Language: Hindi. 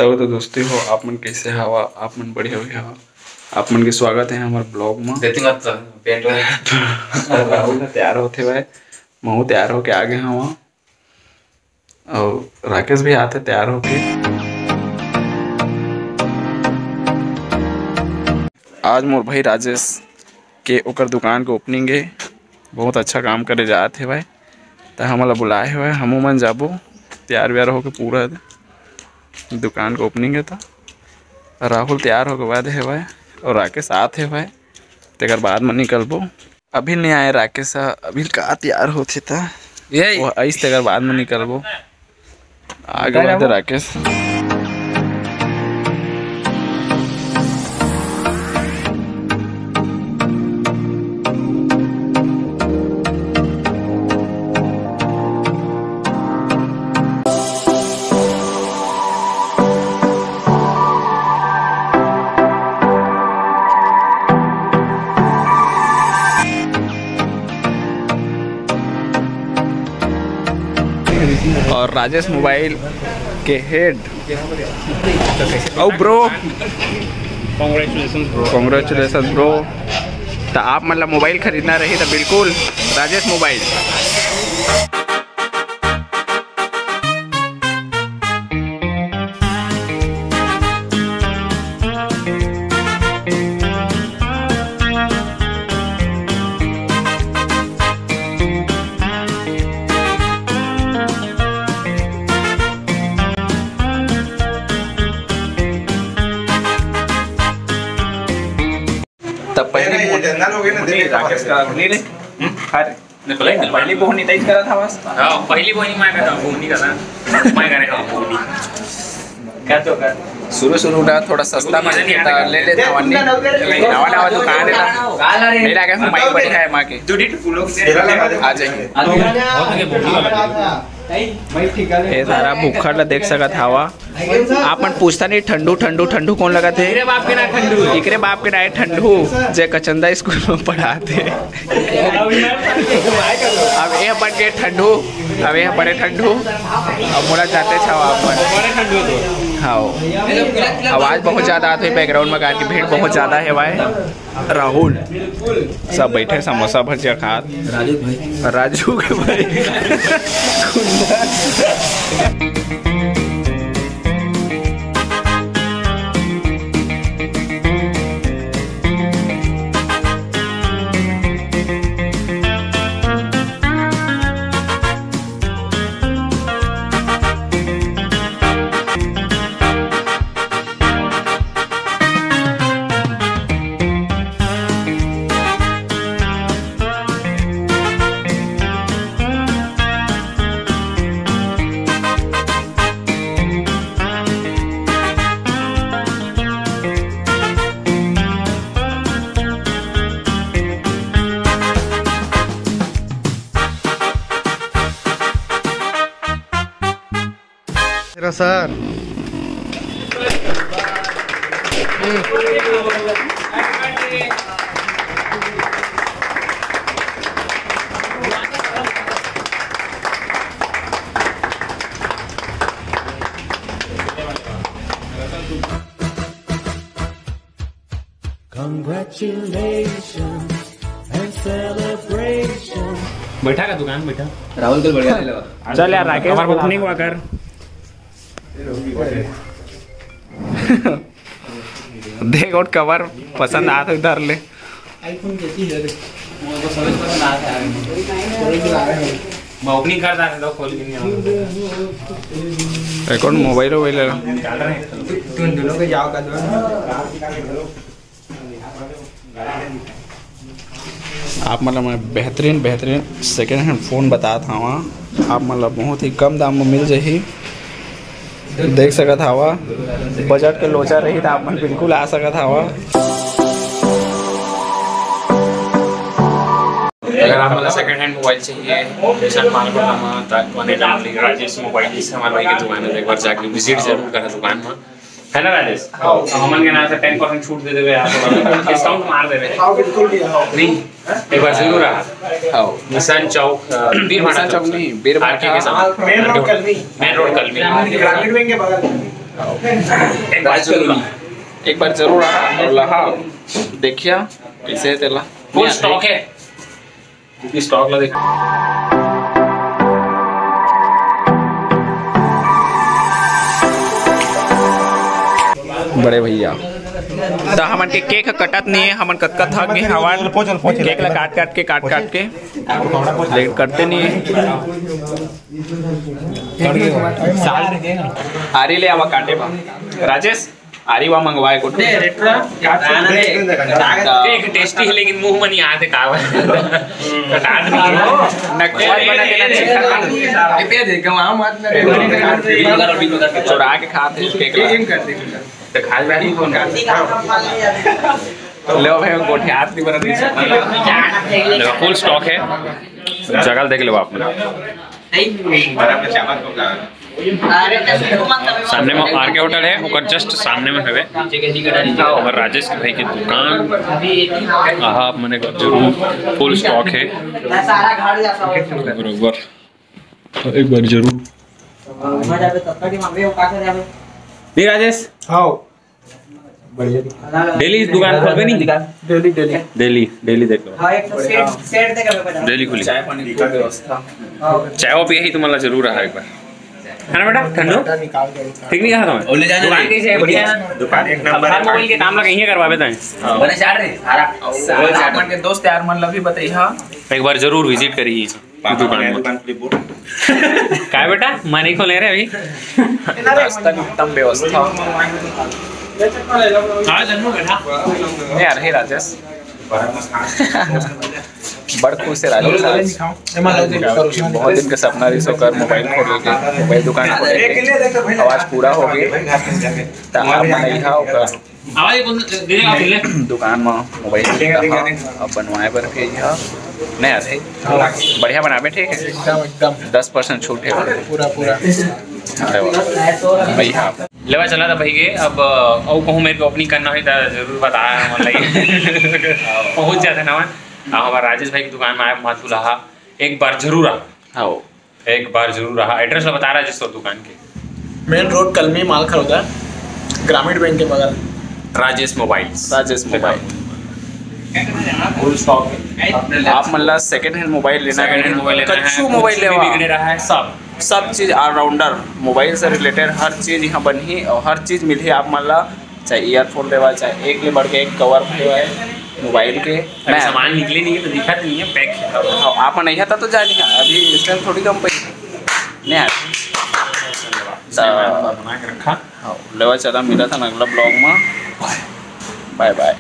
तब तो दोस्ती हो आप मन कैसे हवा आप मन बढ़िया हुई हवा आप मन के स्वागत है हमारे ब्लॉग में। राहुल तैयार होते भाई महू तैयार होके आ गए हैं वहाँ और राकेश भी आते तैयार होके। आज मोर भाई राजेश के ओकर दुकान के ओपनिंग है बहुत अच्छा काम करे जाते है भाई तो हमला बुलाए हुए हमू मन जाबो तैयार व्यार होके पूरा दुकान का ओपनिंग है तो राहुल तैयार होके बाद है भाई और राकेश आते है भाई तेकर बाद में निकलबो। अभी नहीं आए राकेश अभी का तैयार होते था वो ऐस तेकर बाद में निकलबो आगे बढ़ते राकेश। और राजेश मोबाइल के हेड ओ ब्रो कॉन्ग्रेचुलेशन ब्रो। तो आप मतलब मोबाइल खरीदना रही तो बिल्कुल राजेश मोबाइल। राकेश का पहली बोहनी तेज करा था बस पहली बोहनी मैं करा बोहनी करा मैं करे बोहनी क्या तो कर शुरू ना थोड़ा सस्ता में ले ले थवानी नवा दुकान है ना नहीं लगा हम माइक बढ़िया है मां के आ जाएंगे ये सारा भूखा ला देख सकत हवा आप मन पूछता नहीं ठंडू ठंडू ठंडू कौन लगा थे इकरे बाप के ना ठंडू इकरे बाप के ना ठंडू जे कचंदा स्कूल में पढ़ाते अब ये बन के ठंडू अब ये बड़े ठंडू अब मोड़ा जाते छावा आप बड़े ठंडू तो हाँ आवाज बहुत ज्यादा आती है बैकग्राउंड में गाने की भीड़ बहुत ज्यादा है भाई। राहुल सब बैठे समोसा भजिया खात राजू के भाई सर बैठा का दुकान बैठा राहुल कल बढ़िया लगा चल यार राकेश हमारा ओपनिंग हुआ कर देख और कवर पसंद आ तो इधर ले आईफोन कैसी है मैं ओपनिंग कर रहा था खोल के नहीं एक और मोबाइल तुम दोनों को जाओ का आप मतलब मैं बेहतरीन सेकेंड हैंड फ़ोन बताता हूँ आप मतलब बहुत ही कम दाम में मिल जाही देख सकत हवा बजट के लोचा रही तो आप मन बिल्कुल आ सकत हवा। अगर आप मतलब सेकंड हैंड मोबाइल चाहिए राजेश मोबाइल से हमारे भाई की दुकान है एक बार जाके विजिट जरूर करें दुकान में है ना राजेश। हमन के नाम से 10% छूट दे देवे आप डिस्काउंट मार देवे नहीं एक बार जरूर आ आओ निशान चौक बीर भाड़ा चौक नहीं बीर भाड़ा के सामने मेन रोड कलमी ग्रामीण बैंक के बगल। एक बात जरूर एक बार जरूर आहा और लहा देखिया कैसे है तेला फुल स्टॉक है क्योंकि स्टॉक ला देख बड़े भैया तो हमन के केक कटत नहीं है हमन कक्का था के हवा केक ला काट के लेकिन करते नहीं है आरी ले आवा काटे बा राजेश आरी वा मंगवाए को एक टेस्टी है लेकिन मुंह में नहीं आते कावा काट नहीं नकवाई बना के ना चिखा पे दे गवा मत ना चुरा के खाते केक ला तो खाल बैठी फोन कर ले भाई गोठी हाथ नहीं बना दी फुल स्टॉक है जगह देख लो आप सामने में आर के होटल है ओकर जस्ट सामने में है और राजेश के भाई की दुकान आप मने जरूर फुल स्टॉक है बरोबर एक बार जरूर नहीं राजेश हां डेली दुकान खोलबे नहीं डेली देख लो हां एक तो सेट देगा डेली खुली चाय पानी की व्यवस्था चाय पिए ही तुम्हारा जरूर रहा एक बार है ना बेटा ठंडो ठीक नहीं कहा तुम्हें दुकान कैसे है बढ़िया है दुकान एक नंबर है मोबाइल के काम लगा यहीं करवावे ता बने चार रे सारा अपन के दोस्त यार मन लभी बताइए एक बार जरूर विजिट करिए दुकान में क्या बेटा मैं नहीं खोले रहे अभी रास्ता उत्तम व्यवस्था नहीं आ रही राजेश बड़ खुश है राजेश बहुत दिन का सपना रही सो कर मोबाइल खोले के मोबाइल दुकान खोले आवाज पूरा हो गई तो आप मनइहा ओकर दुकान में मोबाइल अब बनवाए बर भेजिया नहीं आते बढ़िया बनावे ठीक है एकदम 10% छूट है पूरा भैया लेवा चला था भाई के अब और कहूँ मेरे को ओपनिंग करना है तो जरूर बताया मतलब पहुँच जाते ना हमारा राजेश भाई की दुकान में आया माथुलाहा एक बार जरूर रहा एक बार जरूर रहा एड्रेस बता रहा जिस दुकान के मेन रोड कलमी माल खरोदा ग्रामीण बैंक के बगल राजेश मोबाइल फुल स्टॉक है आप मतलब सेकंड हैंड मोबाइल लेना है कच्चू मोबाइल बिगड़े रहा है सब चीज़ ऑलराउंडर मोबाइल से रिलेटेड हर चीज़ यहाँ बनी और हर चीज़ मिली आप मतलब चाहे ईयरफोन लेवा चाहे एक ले बढ़ के एक कवर है मोबाइल के सामान निकले नहीं तो दिखा नहीं है पैक है आप नहीं आता तो जा नहीं अभी इस टाइम थोड़ी कम पैसे नहीं बना के रखा लेवा चला मिला था अगला ब्लॉग में बाय बाय